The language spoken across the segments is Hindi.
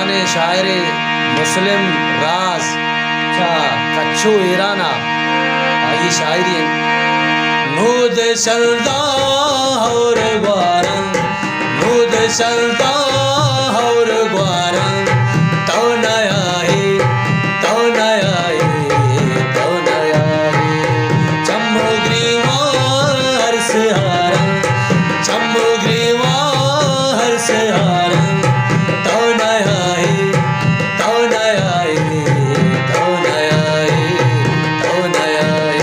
शान शायर मुस्लिम राज कच्छु ईराना आई शायरी नूद शलदा और ग्वारन नूद शलदा और ग्वारन तो नया है तो नया है तो नया है चम्मू ग्रीवा हर से हारन चम्मू ग्रीवा हर से हारन तो नया है तो नया है तो नया है तो नया है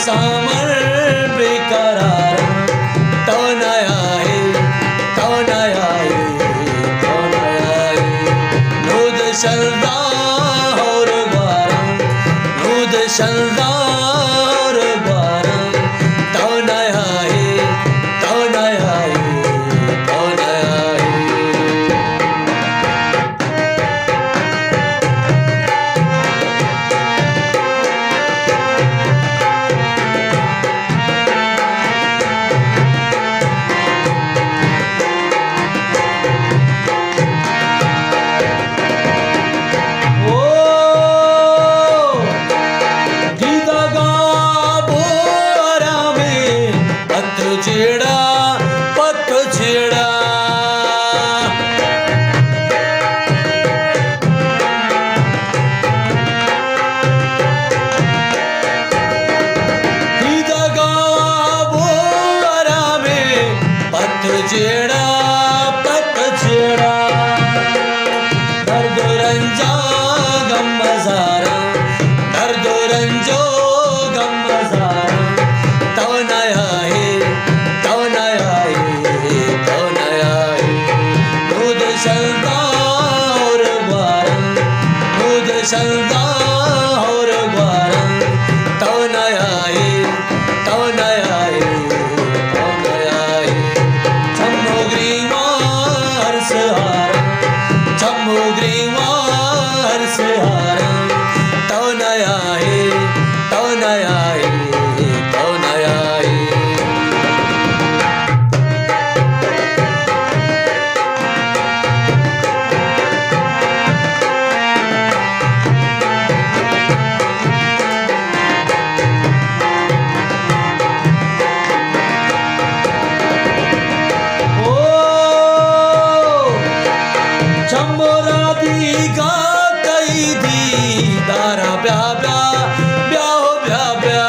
सामर बेकरार तो नया है तो नया है तो नया है नूद शलदा और ग्वारन नूद शलदा और ग्वारन तो नया है तो नया है तो नया है छेड़ा पत छेड़ा पत छेड़ा पत छेड़ा दर्द रंजा गम मजारा दर्द रंजो गम मजारा तो नया है तो नया है तो नया है नूद शलदा और ग्वारन नूद शलदा और ग्वारन तो नया है तो नया है तो नया है चम्मू ग्रीवा हर से हारन चम्मू ग्रीवा हर से हारन तो नया है तो नया है तो नया है दारा ब्या ब्या ब्याह ब्या ब्या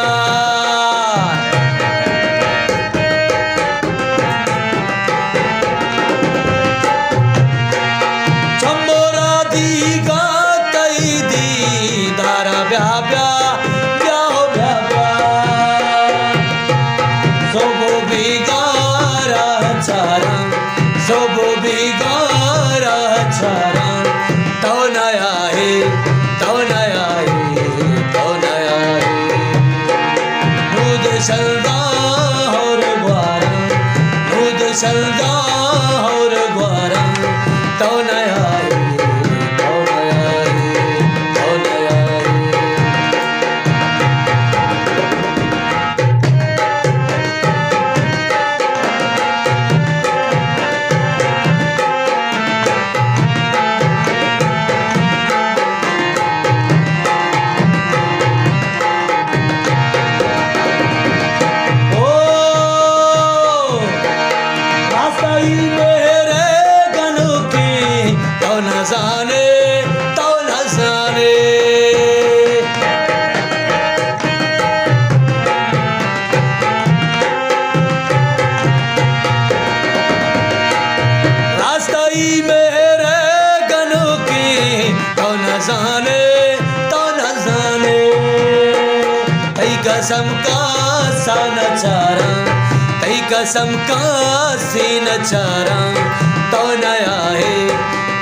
चंबोरा दी गा तई दी दारा ब्या ब्या ब्याह ब्या ब्या सोबो बिगारा चारा सोबो बिगारा चारा तो नया है तो नया है तो नया है नूद शलदा और ग्वारन नूद शलदा और ग्वारन तो नया है तो नया है तो नया है जाने तो न जाने तई कसम का सन चारा तई कसम का सीन चारा तो नया है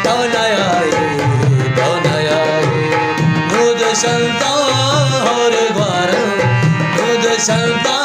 तो नया है तो नया है खुद चलता और द्वार खुद चलता